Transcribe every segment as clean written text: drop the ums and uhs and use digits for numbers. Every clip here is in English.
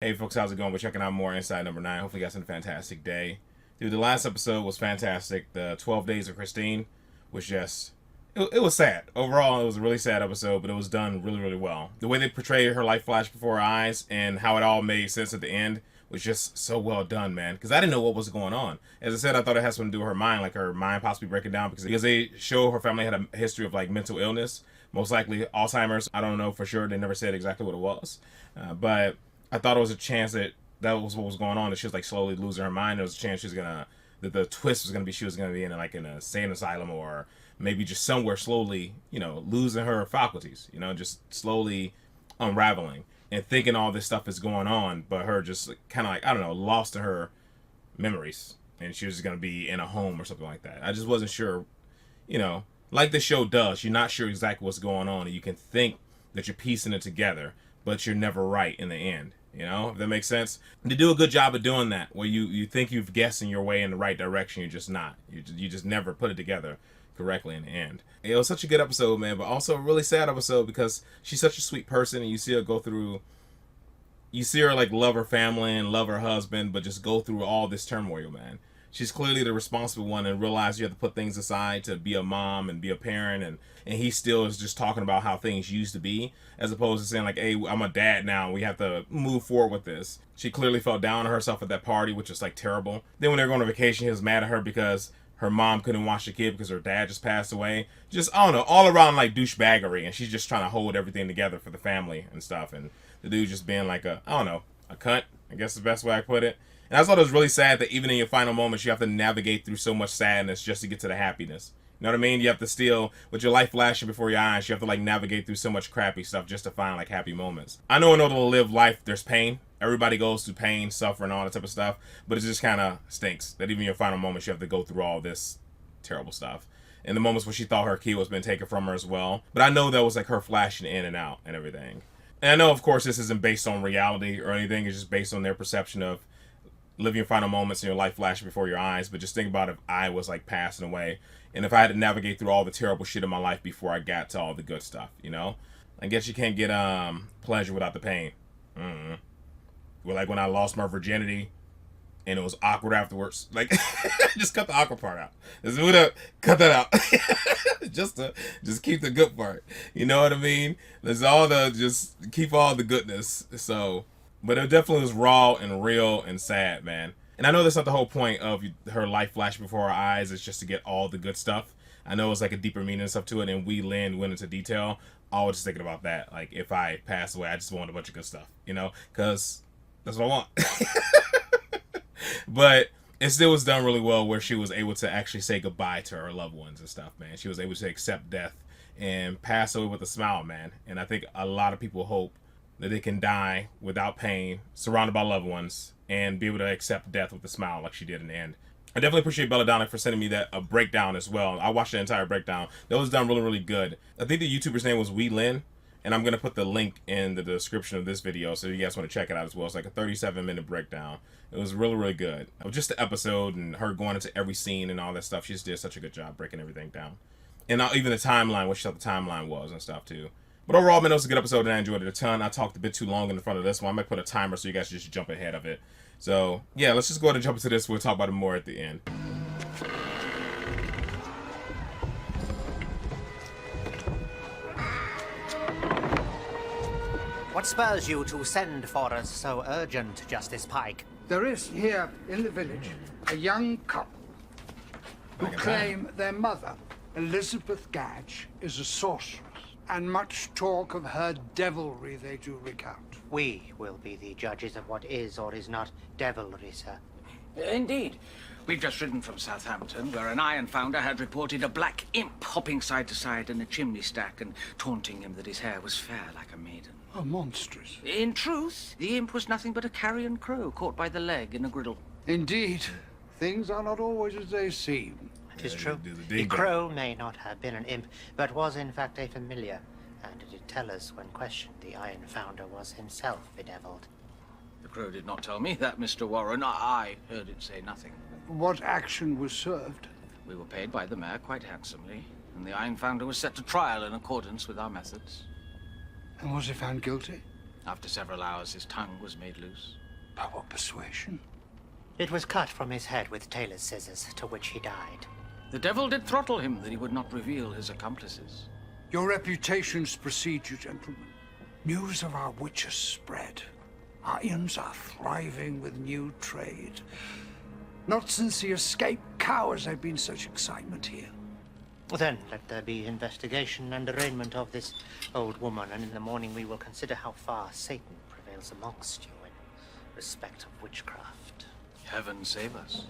Hey folks, how's it going? We're checking out more Inside Number 9. Hopefully you guys had a fantastic day. Dude, the last episode was fantastic. The 12 Days of Christine was just... It was sad. Overall, it was a really sad episode, but it was done really, really well. The way they portrayed her life flash before her eyes and how it all made sense at the end was just so well done, man. Because I didn't know what was going on. As I said, I thought it had something to do with her mind, like her mind possibly breaking down because they show her family had a history of like mental illness, most likely Alzheimer's. I don't know for sure. They never said exactly what it was. But I thought it was a chance that was what was going on, that she was like slowly losing her mind. There was a chance that the twist was gonna be she was gonna be in like in a sane asylum or maybe just somewhere slowly, losing her faculties, just slowly unraveling and thinking all this stuff is going on, but her just kind of like, I don't know, lost in her memories, and she was just gonna be in a home or something like that. I just wasn't sure, like the show does. You're not sure exactly what's going on, and you can think that you're piecing it together, but you're never right in the end. If that makes sense. They do a good job of doing that, where you think you've guessing your way in the right direction, you're just not. You just never put it together correctly in the end. It was such a good episode, man, but also a really sad episode because she's such a sweet person, and you see her like love her family and love her husband, but just go through all this turmoil, man. She's clearly the responsible one and realize you have to put things aside to be a mom and be a parent, and he still is just talking about how things used to be, as opposed to saying like, hey, I'm a dad now and we have to move forward with this. She clearly felt down on herself at that party, which is like terrible. Then when they were going on vacation, he was mad at her because her mom couldn't watch the kid because her dad just passed away. Just, I don't know, all around like douchebaggery, and she's just trying to hold everything together for the family and stuff, and the dude just being like a cunt, I guess is the best way I put it. And I thought it was really sad that even in your final moments, you have to navigate through so much sadness just to get to the happiness. You know what I mean? You have to still, with your life flashing before your eyes, you have to like navigate through so much crappy stuff just to find like happy moments. I know in order to live life, there's pain. Everybody goes through pain, suffering, all that type of stuff. But it just kind of stinks that even in your final moments, you have to go through all this terrible stuff. In the moments where she thought her key was been taken from her as well. But I know that was like her flashing in and out and everything. And I know, of course, this isn't based on reality or anything. It's just based on their perception of living your final moments in your life flashing before your eyes. But just think about if I was like passing away and if I had to navigate through all the terrible shit in my life before I got to all the good stuff, I guess you can't get pleasure without the pain. Well, like when I lost my virginity and it was awkward afterwards, like just cut the awkward part out. Cut that out. just keep the good part. You know what I mean? Just keep all the goodness. So, but it definitely was raw and real and sad, man. And I know that's not the whole point of her life flashing before our eyes. It's just to get all the good stuff. I know it's like a deeper meaning and stuff to it, and Lynn went into detail. I was just thinking about that. Like, if I pass away, I just want a bunch of good stuff, because that's what I want. But it still was done really well, where she was able to actually say goodbye to her loved ones and stuff, man. She was able to accept death and pass away with a smile, man. And I think a lot of people hope that they can die without pain, surrounded by loved ones, and be able to accept death with a smile like she did in the end. I definitely appreciate Belladonna for sending me a breakdown as well. I watched the entire breakdown. That was done really, really good. I think the YouTuber's name was Lynn, and I'm going to put the link in the description of this video so you guys want to check it out as well. It's like a 37-minute breakdown. It was really, really good. Just the episode and her going into every scene and all that stuff. She just did such a good job breaking everything down. And even the timeline, what she thought the timeline was and stuff too. But overall, man, it was a good episode and I enjoyed it a ton. I talked a bit too long in the front of this one. I might put a timer so you guys just jump ahead of it. So, yeah, let's just go ahead and jump into this. We'll talk about it more at the end. What spurs you to send for us so urgent, Justice Pike? There is here in the village a young couple who claim their mother, Elizabeth Gadge, is a sorceress, and much talk of her devilry they do recount. We will be the judges of what is or is not devilry, sir. Indeed. We've just ridden from Southampton, where an iron founder had reported a black imp hopping side to side in a chimney stack and taunting him that his hair was fair like a maiden. Oh, monstrous. In truth, the imp was nothing but a carrion crow caught by the leg in a griddle. Indeed, things are not always as they seem. It is true. The crow may not have been an imp, but was in fact a familiar, and it did tell us when questioned the iron founder was himself bedeviled. The crow did not tell me that, Mr. Warren. I heard it say nothing. What action was served? We were paid by the mayor quite handsomely, and the iron founder was set to trial in accordance with our methods. And was he found guilty? After several hours, his tongue was made loose. By what persuasion? It was cut from his head with tailor's scissors, to which he died. The devil did throttle him that he would not reveal his accomplices. Your reputations precede you, gentlemen. News of our witches spread. Our inns are thriving with new trade. Not since the escaped cow has there been such excitement here. Then let there be investigation and arraignment of this old woman, and in the morning we will consider how far Satan prevails amongst you in respect of witchcraft. Heaven save us.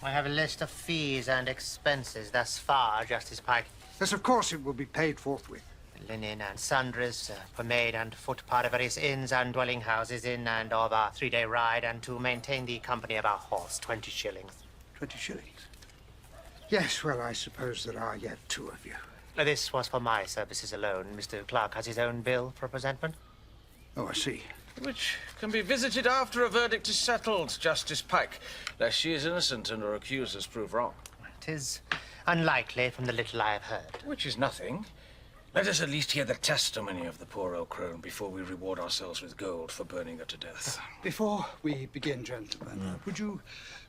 I have a list of fees and expenses thus far, Justice Pike. Yes, of course it will be paid forthwith. Linen and sundries, pomade and foot part of various inns and dwelling houses in and of our 3-day ride, and to maintain the company of our horse, 20 shillings. 20 shillings. Yes, well, I suppose there are yet 2 of you. This was for my services alone. Mr. Clark has his own bill for presentment. Oh, I see. Which can be visited after a verdict is settled, Justice Pike, lest she is innocent and her accusers prove wrong. 'Tis unlikely from the little I have heard. Which is nothing. Let us at least hear the testimony of the poor old crone before we reward ourselves with gold for burning her to death. Before we begin, gentlemen, would you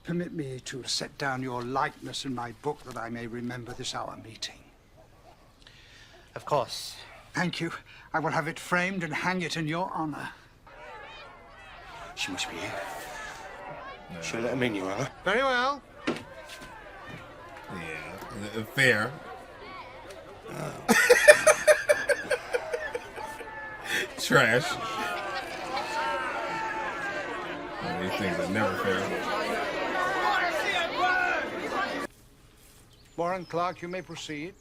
permit me to set down your likeness in my book that I may remember this our meeting? Of course. Thank you. I will have it framed and hang it in your honor. She must be here. She'll let him in, Your Honor. Very well. Yeah, fair. Trash. These things are never fair. Warren Clark, you may proceed.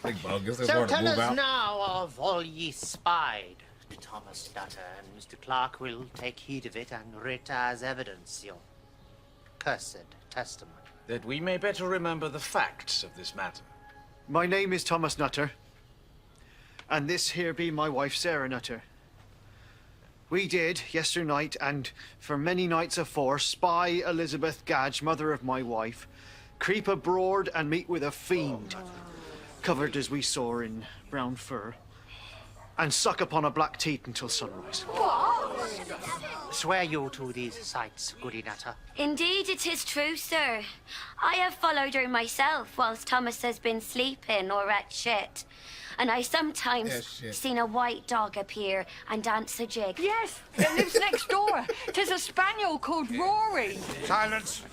Big bug, guess there's So more to tell move us out. now of all ye spied, Thomas Nutter, and Mr. Clark will take heed of it and writ as evidence your cursed testimony. That we may better remember the facts of this matter. My name is Thomas Nutter, and this here be my wife, Sarah Nutter. We did, yesternight, and for many nights afore, spy Elizabeth Gadge, mother of my wife, creep abroad and meet with a fiend, covered as we saw in brown fur, and suck upon a black teat until sunrise. Swear you to these sights, goody Nutter? Indeed, it is true, sir. I have followed her myself whilst Thomas has been sleeping or at shit. And I sometimes shit. seen a white dog appear and dance a jig. Yes, it lives next door. 'Tis a spaniel called Rory. Silence.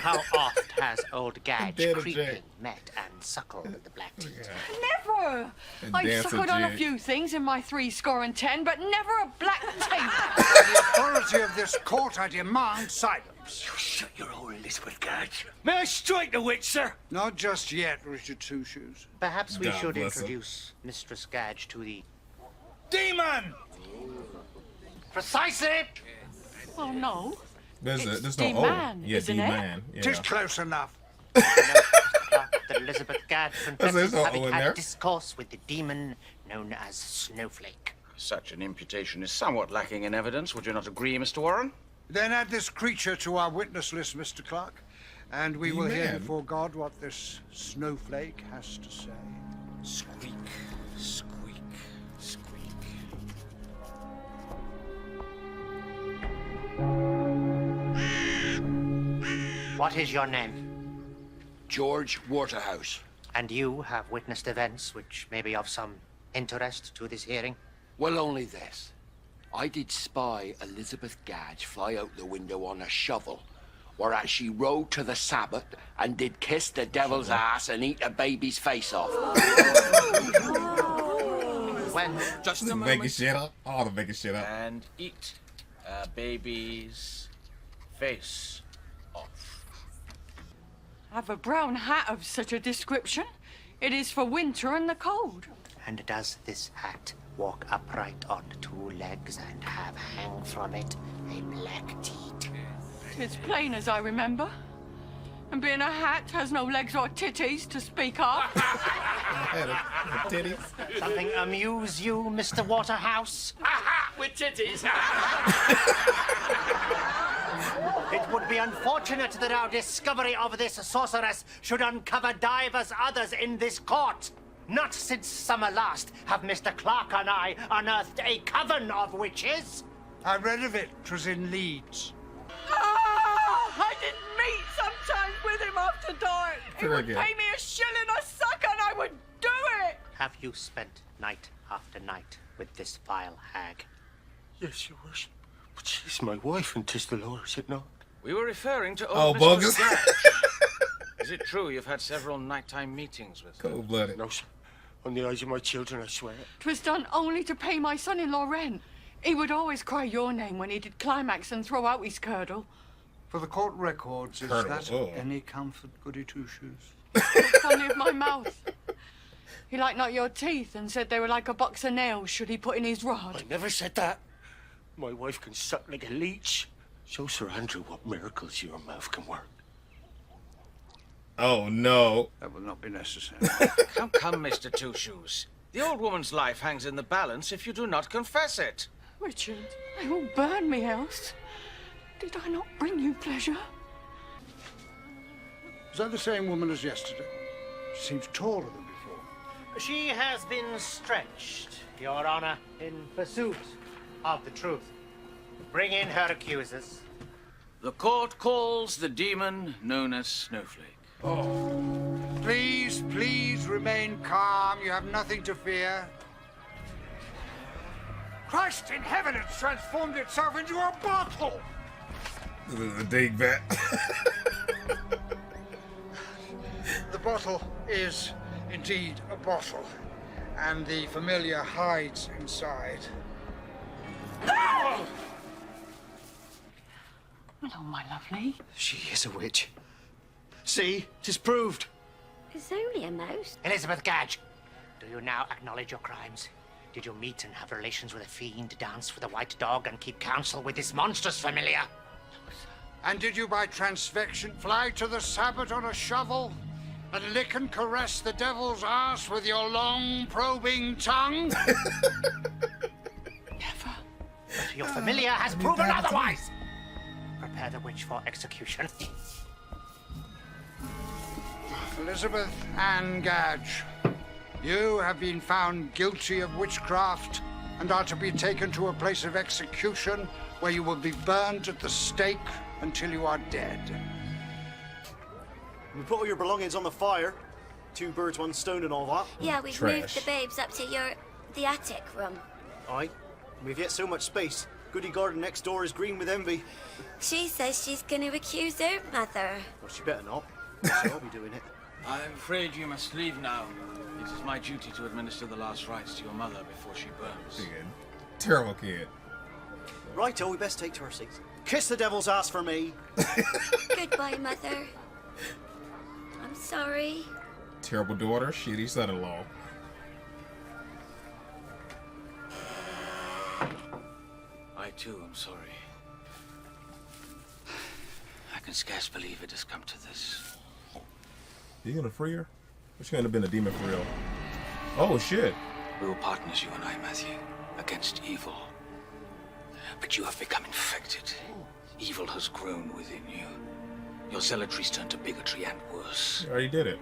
How oft has old Gadge Dead of creeping Jake. met and suckled the black teat? Never. I've dance a suckled on a jig. few things in my 70, but never a black teat. The authority of this court, I demand silence. Shut your hole, Elizabeth Gadge. May I strike the witch, sir? Not just yet, Richard Two Shoes. Perhaps we God should bless him. introduce Mistress Gadge to the... Demon! Precisely! Oh, no. There's It's no D-man, yeah, isn't it? D-man. Yeah. Tis close enough. That Elizabeth Gadge confesses no O having in had there. discourse with the demon known as Snowflake. Such an imputation is somewhat lacking in evidence, would you not agree, Mr. Warren? Then add this creature to our witness list, Mr. Clark, and we will hear Amen. before God what this snowflake has to say. Squeak, squeak, squeak. What is your name? George Waterhouse. And you have witnessed events which may be of some interest to this hearing? Well, only this. I did spy Elizabeth Gadge fly out the window on a shovel, whereas she rode to the Sabbath and did kiss the devil's ass and eat a baby's face off. When? Just a Making moment. shit up. All the making shit up. And eat a baby's face off. Have a brown hat of such a description. It is for winter and the cold. And does this hat walk upright on 2 legs and have hang from it a black teat? It's plain as I remember. And being a hat has no legs or titties to speak of. Had a titties. Something amuse you, Mr. Waterhouse? With titties. It would be unfortunate that our discovery of this sorceress should uncover divers others in this court. Not since summer last have Mr. Clark and I unearthed a coven of witches. I read of it. 'Twas in Leeds. I did meet sometimes with him after dark. He would Very good. pay me a shilling a sucker and I would do it. Have you spent night after night with this vile hag? Yes, your worship. But she's my wife, and 'tis the law, is it not? We were referring to Oh, old bogus. Mr. Gadge. Is it true you've had several nighttime meetings with her? Cold-blooded. No, sir. On the eyes of my children, I swear. 'Twas done only to pay my son-in-law rent. He would always cry your name when he did climax and throw out his curdle. For the court records, is Colonel, that oh. any comfort, Goody Two-Shoes? Funny of my mouth. He liked not your teeth and said they were like a box of nails should he put in his rod. I never said that. My wife can suck like a leech. Show Sir Andrew what miracles your mouth can work. Oh no. That will not be necessary. Come, Mr. Two Shoes. The old woman's life hangs in the balance if you do not confess it. Richard, they will burn me else. Did I not bring you pleasure? Is that the same woman as yesterday? She seems taller than before. She has been stretched, Your Honor, in pursuit of the truth. Bring in her accusers. The court calls the demon known as Snowflake. Please, please remain calm. You have nothing to fear. Christ in heaven, it's transformed itself into a bottle! This is a dig vet. The bottle is indeed a bottle, and the familiar hides inside. Hello, my lovely. She is a witch. See, 'tis proved. It's only a mouse. Elizabeth Gadge, do you now acknowledge your crimes? Did you meet and have relations with a fiend, dance with a white dog, and keep counsel with this monstrous familiar? And did you by transfection fly to the Sabbath on a shovel and lick and caress the devil's ass with your long probing tongue? Never. But your familiar has proven otherwise. Prepare the witch for execution. Elizabeth Ann Gadge, you have been found guilty of witchcraft and are to be taken to a place of execution where you will be burned at the stake until you are dead. You put all your belongings on the fire. 2 birds, 1 stone and all that. Yeah, we've Trash. moved the babes up to the attic room. Aye. We've yet so much space. Goody garden next door is green with envy. She says she's going to accuse her mother. Well, she better not. So I'll be doing it. I'm afraid you must leave now. It is my duty to administer the last rites to your mother before she burns. Kid. Terrible kid. Righto, we best take to our seats. Kiss the devil's ass for me. Goodbye, mother. I'm sorry. Terrible daughter, shitty son-in-law. I too am sorry. I can scarce believe it has come to this. You gonna free her? Or she gonna have been a demon for real? Oh shit. We were partners, you and I, Matthew, against evil. But you have become infected. Evil has grown within you. Your zealotry's turned to bigotry and worse. You already did it.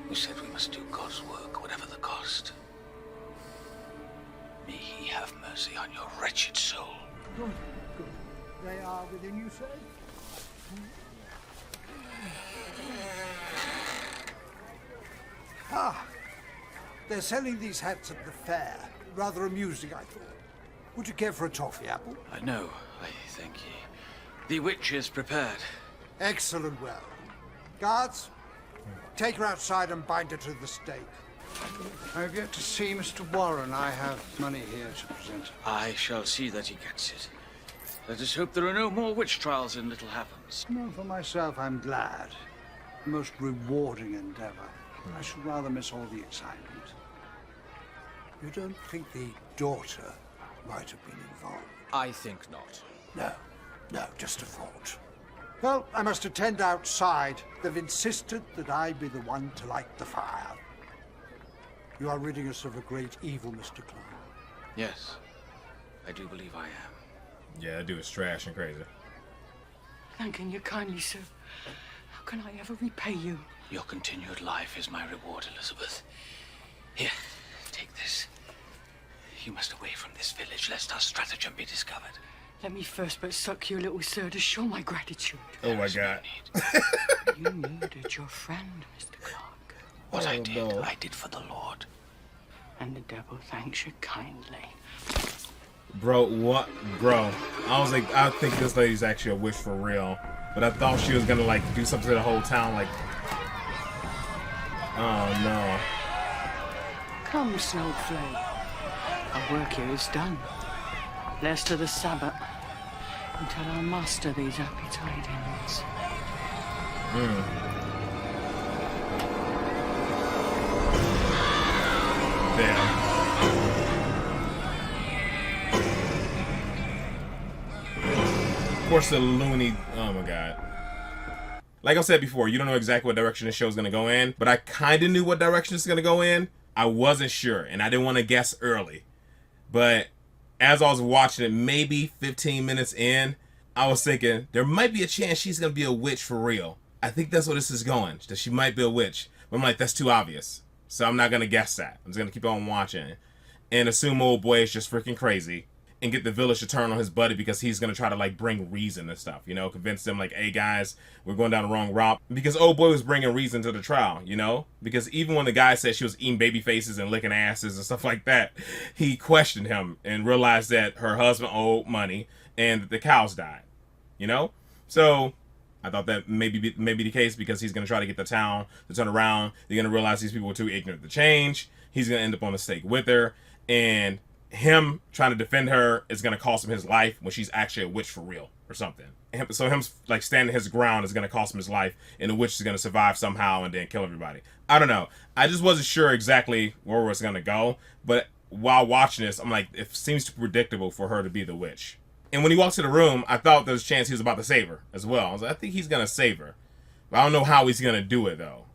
You said we must do God's work, whatever the cost. May He have mercy on your wretched soul. Good, good. They are within, you say? Ah, they're selling these hats at the fair. Rather amusing, I thought. Would you care for a toffee apple? No, I thank ye. The witch is prepared. Excellent, well. Guards, take her outside and bind her to the stake. I've yet to see Mr. Warren. I have money here to present. I shall see that he gets it. Let us hope there are no more witch trials in Little Happens. No, for myself, I'm glad. A most rewarding endeavor. I should rather miss all the excitement. You don't think the daughter might have been involved? I think not. No, no, just a thought. Well, I must attend outside. They've insisted that I be the one to light the fire. You are ridding us of a great evil, Mr. Clark. Yes, I do believe I am. Yeah, that dude is trash and crazy. Thanking you kindly, sir. How can I ever repay you? Your continued life is my reward, Elizabeth. Here, take this. You must away from this village, lest our stratagem be discovered. Let me first but suck you, little sir, to show my gratitude. Oh my God. You murdered your friend, Mr. Clark. What I did for the Lord. And the devil thanks you kindly. Bro, what? Bro, I was like, I think this lady's actually a witch for real. But I thought she was gonna, like, do something to the whole town, like... Oh, no. Come, Snowflake. Our work here is done. Let's to the Sabbath and tell our master these happy tidings. Damn. Of course, the loony... Oh, my God. Like I said before, you don't know exactly what direction the show's gonna go in, but I kind of knew what direction it's gonna go in. I wasn't sure, and I didn't want to guess early. But as I was watching it, maybe 15 minutes in, I was thinking, there might be a chance she's gonna be a witch for real. I think that's where this is going, that she might be a witch. But I'm like, that's too obvious. So I'm not gonna guess that. I'm just gonna keep on watching and assume old boy is just freaking crazy and get the village to turn on his buddy because he's gonna try to, like, bring reason and stuff, you know, convince them, like, hey guys, we're going down the wrong route, because old boy was bringing reason to the trial, you know, because even when the guy said she was eating baby faces and licking asses and stuff like that, he questioned him and realized that her husband owed money and that the cows died, you know. So I thought that maybe the case, because he's gonna try to get the town to turn around. They're gonna realize these people were too ignorant to change. He's gonna end up on the stake with her, and him trying to defend her is going to cost him his life when she's actually a witch for real or something. So him, like, standing his ground is going to cost him his life, and the witch is going to survive somehow and then kill everybody. I don't know. I just wasn't sure exactly where it was going to go, but while watching this, I'm like, it seems too predictable for her to be the witch. And when he walks to the room, I thought there was a chance he was about to save her as well. I was like, I think he's going to save her. But I don't know how he's going to do it, though.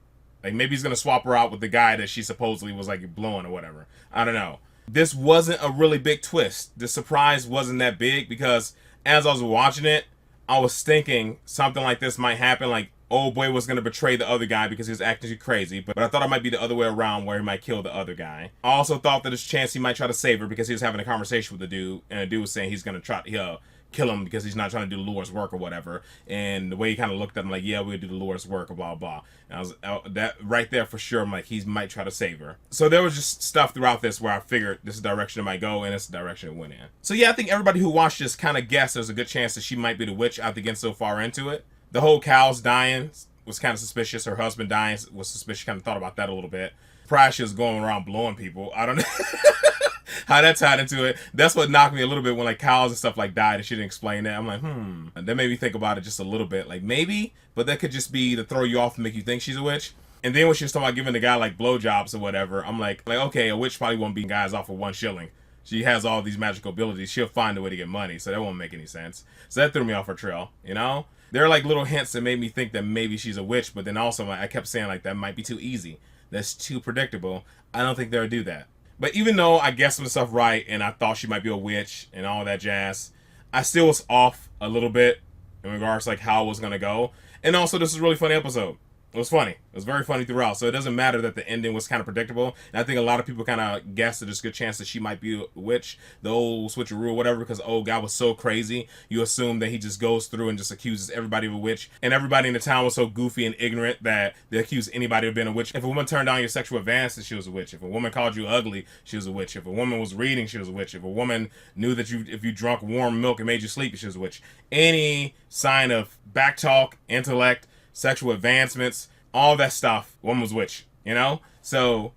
Like, maybe he's going to swap her out with the guy that she supposedly was, like, blowing or whatever. I don't know. This wasn't a really big twist. The surprise wasn't that big, because as I was watching it, I was thinking something like this might happen. Like, old boy was going to betray the other guy because he was acting too crazy. But I thought it might be the other way around, where he might kill the other guy. I also thought that there's a chance he might try to save her because he was having a conversation with the dude. And the dude was saying he's going to try to kill him because he's not trying to do the Lord's work or whatever. And the way he kind of looked at him, like, yeah, we'll do the Lord's work, or blah, blah. And I was that right there for sure. I'm like, he might try to save her. So there was just stuff throughout this where I figured this is the direction it might go, and it's the direction it went in. So yeah, I think everybody who watched this kind of guessed there's a good chance that she might be the witch after getting so far into it. The whole cows dying was kind of suspicious. Her husband dying was suspicious. Kind of thought about that a little bit. Probably she was going around blowing people. I don't know how that tied into it. That's what knocked me a little bit when, like, cows and stuff, like, died and she didn't explain that. I'm like, And that made me think about it just a little bit. Like, maybe, but that could just be to throw you off and make you think she's a witch. And then when she was talking about giving the guy, like, blowjobs or whatever, I'm like, okay, a witch probably won't beat guys off for 1 shilling. She has all these magical abilities. She'll find a way to get money, so that won't make any sense. So that threw me off her trail, you know? There are, like, little hints that made me think that maybe she's a witch, but then also, like, I kept saying, like, that might be too easy. That's too predictable. I don't think they'll do that. But even though I guessed some stuff right and I thought she might be a witch and all that jazz, I still was off a little bit in regards to, like, how it was going to go. And also, this is a really funny episode. It was funny. It was very funny throughout. So it doesn't matter that the ending was kind of predictable. And I think a lot of people kind of guessed that there's a good chance that she might be a witch, the old switcheroo or whatever, because old guy was so crazy. You assume that he just goes through and just accuses everybody of a witch. And everybody in the town was so goofy and ignorant that they accuse anybody of being a witch. If a woman turned down your sexual advances, she was a witch. If a woman called you ugly, she was a witch. If a woman was reading, she was a witch. If a woman knew that if you drunk warm milk and made you sleepy, she was a witch. Any sign of backtalk, intellect, sexual advancements, all that stuff, woman was witch, you know? So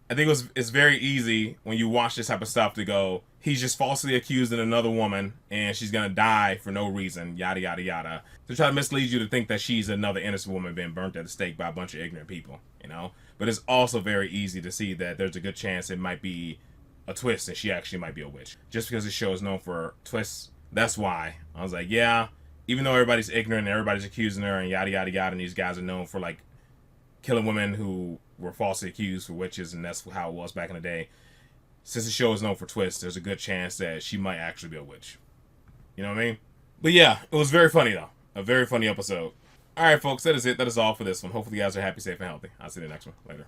I think it's very easy when you watch this type of stuff to go, he's just falsely accusing another woman and she's gonna die for no reason, yada, yada, yada. To try to mislead you to think that she's another innocent woman being burnt at the stake by a bunch of ignorant people, you know? But it's also very easy to see that there's a good chance it might be a twist and she actually might be a witch. Just because the show is known for twists, that's why. I was like, yeah, even though everybody's ignorant and everybody's accusing her and yada, yada, yada, and these guys are known for, like, killing women who were falsely accused for witches, and that's how it was back in the day. Since the show is known for twists, there's a good chance that she might actually be a witch. You know what I mean? But yeah, it was very funny, though. A very funny episode. Alright, folks, that is it. That is all for this one. Hopefully you guys are happy, safe, and healthy. I'll see you in the next one. Later.